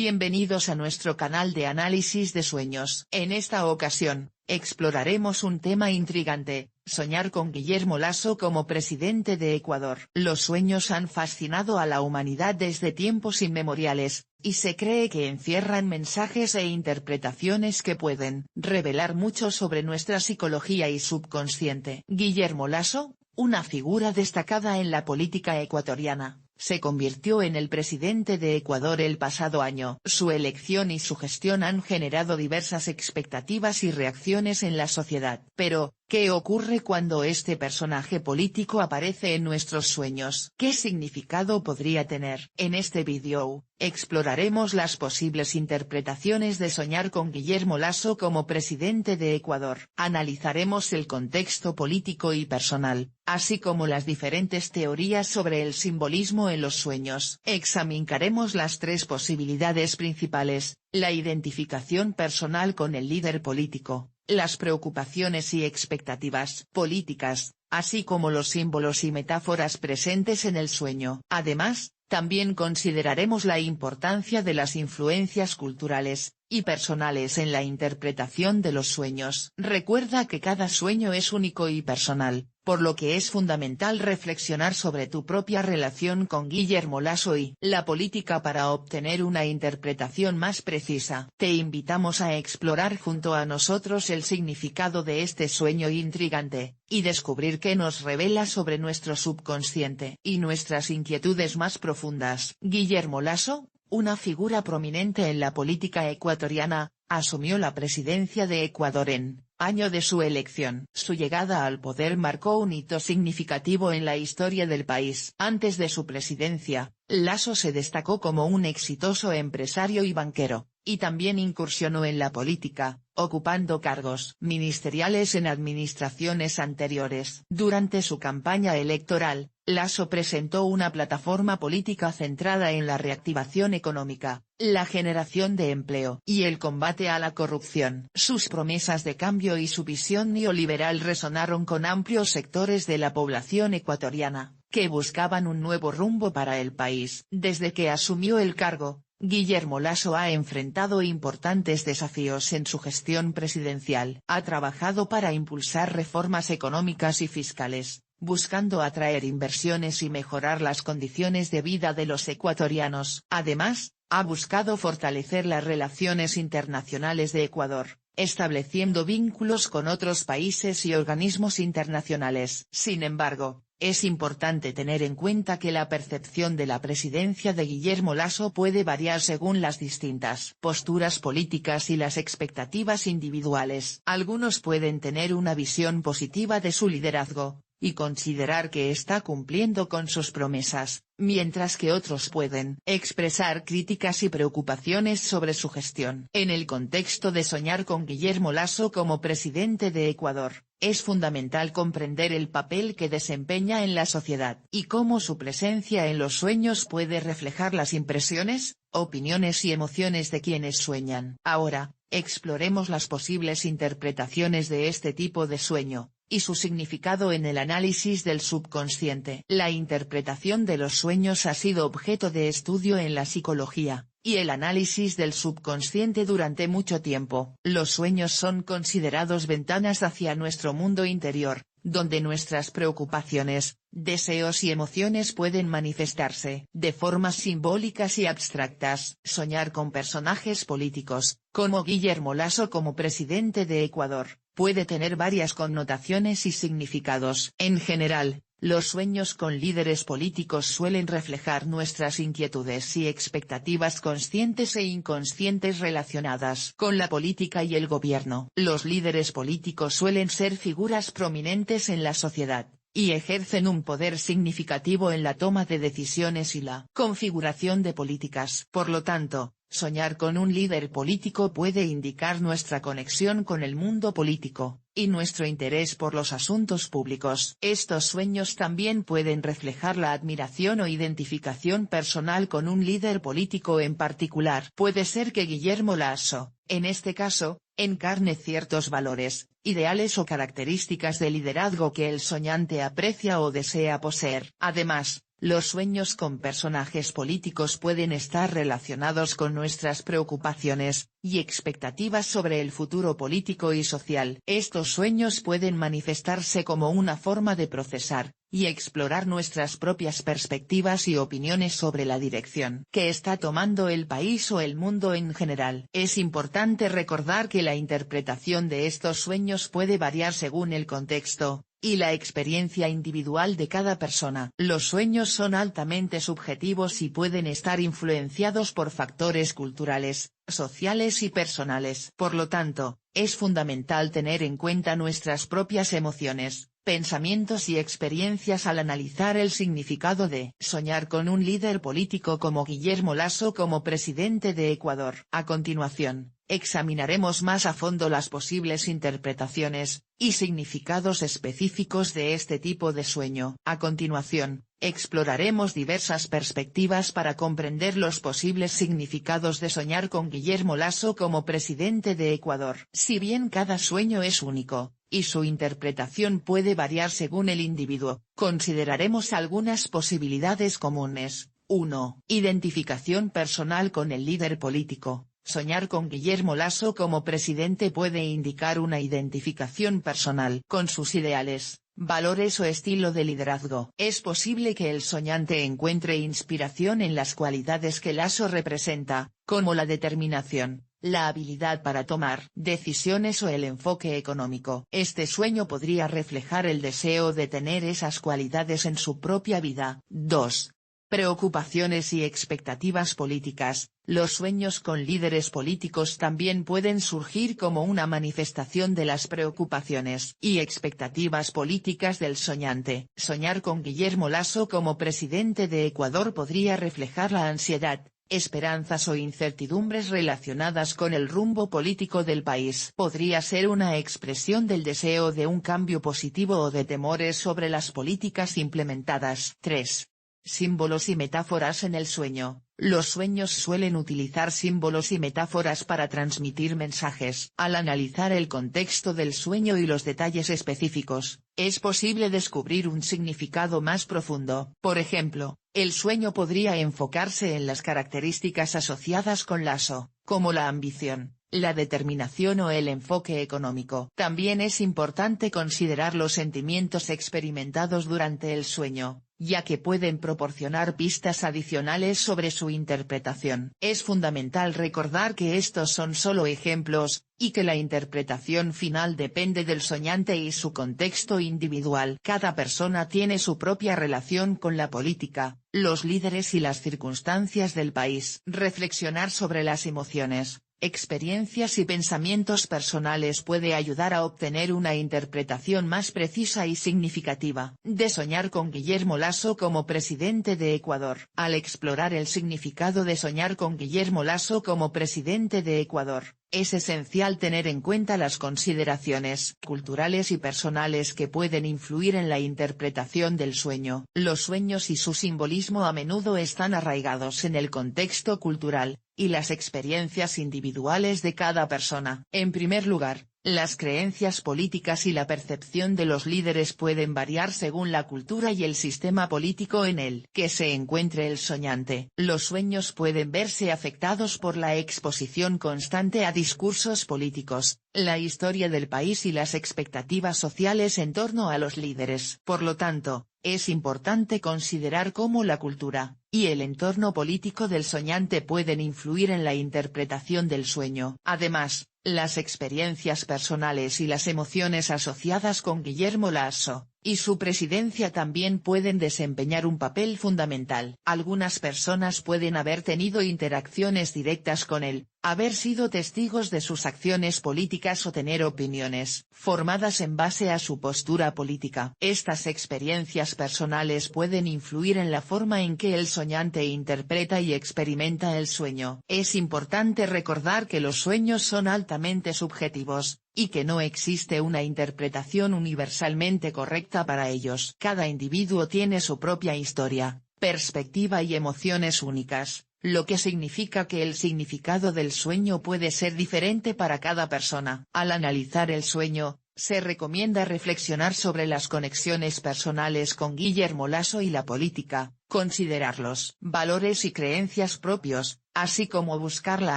Bienvenidos a nuestro canal de análisis de sueños. En esta ocasión, exploraremos un tema intrigante: soñar con Guillermo Lasso como presidente de Ecuador. Los sueños han fascinado a la humanidad desde tiempos inmemoriales, y se cree que encierran mensajes e interpretaciones que pueden revelar mucho sobre nuestra psicología y subconsciente. Guillermo Lasso, una figura destacada en la política ecuatoriana, se convirtió en el presidente de Ecuador el pasado año. Su elección y su gestión han generado diversas expectativas y reacciones en la sociedad. Pero, ¿qué ocurre cuando este personaje político aparece en nuestros sueños? ¿Qué significado podría tener? En este vídeo, exploraremos las posibles interpretaciones de soñar con Guillermo Lasso como presidente de Ecuador. Analizaremos el contexto político y personal, así como las diferentes teorías sobre el simbolismo en los sueños. Examinaremos las tres posibilidades principales: la identificación personal con el líder político, las preocupaciones y expectativas políticas, así como los símbolos y metáforas presentes en el sueño. Además, también consideraremos la importancia de las influencias culturales y personales en la interpretación de los sueños. Recuerda que cada sueño es único y personal, por lo que es fundamental reflexionar sobre tu propia relación con Guillermo Lasso y la política para obtener una interpretación más precisa. Te invitamos a explorar junto a nosotros el significado de este sueño intrigante, y descubrir qué nos revela sobre nuestro subconsciente y nuestras inquietudes más profundas. Guillermo Lasso, una figura prominente en la política ecuatoriana, asumió la presidencia de Ecuador en año de su elección. Su llegada al poder marcó un hito significativo en la historia del país. Antes de su presidencia, Lasso se destacó como un exitoso empresario y banquero, y también incursionó en la política, ocupando cargos ministeriales en administraciones anteriores. Durante su campaña electoral, Lasso presentó una plataforma política centrada en la reactivación económica, la generación de empleo y el combate a la corrupción. Sus promesas de cambio y su visión neoliberal resonaron con amplios sectores de la población ecuatoriana, que buscaban un nuevo rumbo para el país. Desde que asumió el cargo, Guillermo Lasso ha enfrentado importantes desafíos en su gestión presidencial. Ha trabajado para impulsar reformas económicas y fiscales, buscando atraer inversiones y mejorar las condiciones de vida de los ecuatorianos. Además, ha buscado fortalecer las relaciones internacionales de Ecuador, estableciendo vínculos con otros países y organismos internacionales. Sin embargo, es importante tener en cuenta que la percepción de la presidencia de Guillermo Lasso puede variar según las distintas posturas políticas y las expectativas individuales. Algunos pueden tener una visión positiva de su liderazgo, y considerar que está cumpliendo con sus promesas, mientras que otros pueden expresar críticas y preocupaciones sobre su gestión. En el contexto de soñar con Guillermo Lasso como presidente de Ecuador, es fundamental comprender el papel que desempeña en la sociedad y cómo su presencia en los sueños puede reflejar las impresiones, opiniones y emociones de quienes sueñan. Ahora, exploremos las posibles interpretaciones de este tipo de sueño y su significado en el análisis del subconsciente. La interpretación de los sueños ha sido objeto de estudio en la psicología y el análisis del subconsciente durante mucho tiempo. Los sueños son considerados ventanas hacia nuestro mundo interior, donde nuestras preocupaciones, deseos y emociones pueden manifestarse de formas simbólicas y abstractas. Soñar con personajes políticos, como Guillermo Lasso como presidente de Ecuador, puede tener varias connotaciones y significados. En general, los sueños con líderes políticos suelen reflejar nuestras inquietudes y expectativas conscientes e inconscientes relacionadas con la política y el gobierno. Los líderes políticos suelen ser figuras prominentes en la sociedad, y ejercen un poder significativo en la toma de decisiones y la configuración de políticas. Por lo tanto, soñar con un líder político puede indicar nuestra conexión con el mundo político, y nuestro interés por los asuntos públicos. Estos sueños también pueden reflejar la admiración o identificación personal con un líder político en particular. Puede ser que Guillermo Lasso, en este caso, encarne ciertos valores, ideales o características de liderazgo que el soñante aprecia o desea poseer. Además, Los sueños con personajes políticos pueden estar relacionados con nuestras preocupaciones y expectativas sobre el futuro político y social. Estos sueños pueden manifestarse como una forma de procesar y explorar nuestras propias perspectivas y opiniones sobre la dirección que está tomando el país o el mundo en general. Es importante recordar que la interpretación de estos sueños puede variar según el contexto y la experiencia individual de cada persona. Los sueños son altamente subjetivos y pueden estar influenciados por factores culturales, sociales y personales. Por lo tanto, es fundamental tener en cuenta nuestras propias emociones, pensamientos y experiencias al analizar el significado de soñar con un líder político como Guillermo Lasso como presidente de Ecuador. A continuación, examinaremos más a fondo las posibles interpretaciones y significados específicos de este tipo de sueño. A continuación, exploraremos diversas perspectivas para comprender los posibles significados de soñar con Guillermo Lasso como presidente de Ecuador. Si bien cada sueño es único, y su interpretación puede variar según el individuo, consideraremos algunas posibilidades comunes. 1. Identificación personal con el líder político. Soñar con Guillermo Lasso como presidente puede indicar una identificación personal con sus ideales, valores o estilo de liderazgo. Es posible que el soñante encuentre inspiración en las cualidades que Lasso representa, como la determinación, la habilidad para tomar decisiones o el enfoque económico. Este sueño podría reflejar el deseo de tener esas cualidades en su propia vida. 2. Preocupaciones y expectativas políticas. Los sueños con líderes políticos también pueden surgir como una manifestación de las preocupaciones y expectativas políticas del soñante. Soñar con Guillermo Lasso como presidente de Ecuador podría reflejar la ansiedad, esperanzas o incertidumbres relacionadas con el rumbo político del país. Podría ser una expresión del deseo de un cambio positivo o de temores sobre las políticas implementadas. 3. Símbolos y metáforas en el sueño. Los sueños suelen utilizar símbolos y metáforas para transmitir mensajes. Al analizar el contexto del sueño y los detalles específicos, es posible descubrir un significado más profundo. Por ejemplo, el sueño podría enfocarse en las características asociadas con Lasso, como la ambición, la determinación o el enfoque económico. También es importante considerar los sentimientos experimentados durante el sueño, ya que pueden proporcionar pistas adicionales sobre su interpretación. Es fundamental recordar que estos son solo ejemplos, y que la interpretación final depende del soñante y su contexto individual. Cada persona tiene su propia relación con la política, los líderes y las circunstancias del país. Reflexionar sobre las emociones, experiencias y pensamientos personales puede ayudar a obtener una interpretación más precisa y significativa de soñar con Guillermo Lasso como presidente de Ecuador. Al explorar el significado de soñar con Guillermo Lasso como presidente de Ecuador, es esencial tener en cuenta las consideraciones culturales y personales que pueden influir en la interpretación del sueño. Los sueños y su simbolismo a menudo están arraigados en el contexto cultural y las experiencias individuales de cada persona. En primer lugar, las creencias políticas y la percepción de los líderes pueden variar según la cultura y el sistema político en el que se encuentre el soñante. Los sueños pueden verse afectados por la exposición constante a discursos políticos, la historia del país y las expectativas sociales en torno a los líderes. Por lo tanto, es importante considerar cómo la cultura y el entorno político del soñante pueden influir en la interpretación del sueño. Además, las experiencias personales y las emociones asociadas con Guillermo Lasso y su presidencia también pueden desempeñar un papel fundamental. Algunas personas pueden haber tenido interacciones directas con él, haber sido testigos de sus acciones políticas o tener opiniones formadas en base a su postura política. Estas experiencias personales pueden influir en la forma en que el soñante interpreta y experimenta el sueño. Es importante recordar que los sueños son altamente subjetivos, y que no existe una interpretación universalmente correcta para ellos. Cada individuo tiene su propia historia, perspectiva y emociones únicas, lo que significa que el significado del sueño puede ser diferente para cada persona. Al analizar el sueño, se recomienda reflexionar sobre las conexiones personales con Guillermo Lasso y la política, considerar los valores y creencias propios, así como buscar la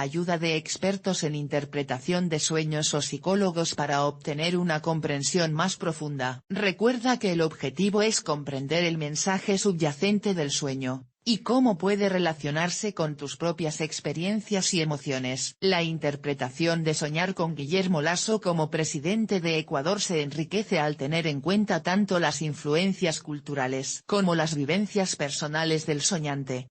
ayuda de expertos en interpretación de sueños o psicólogos para obtener una comprensión más profunda. Recuerda que el objetivo es comprender el mensaje subyacente del sueño, y cómo puede relacionarse con tus propias experiencias y emociones. La interpretación de Soñar con Guillermo Lasso como presidente de Ecuador se enriquece al tener en cuenta tanto las influencias culturales como las vivencias personales del soñante.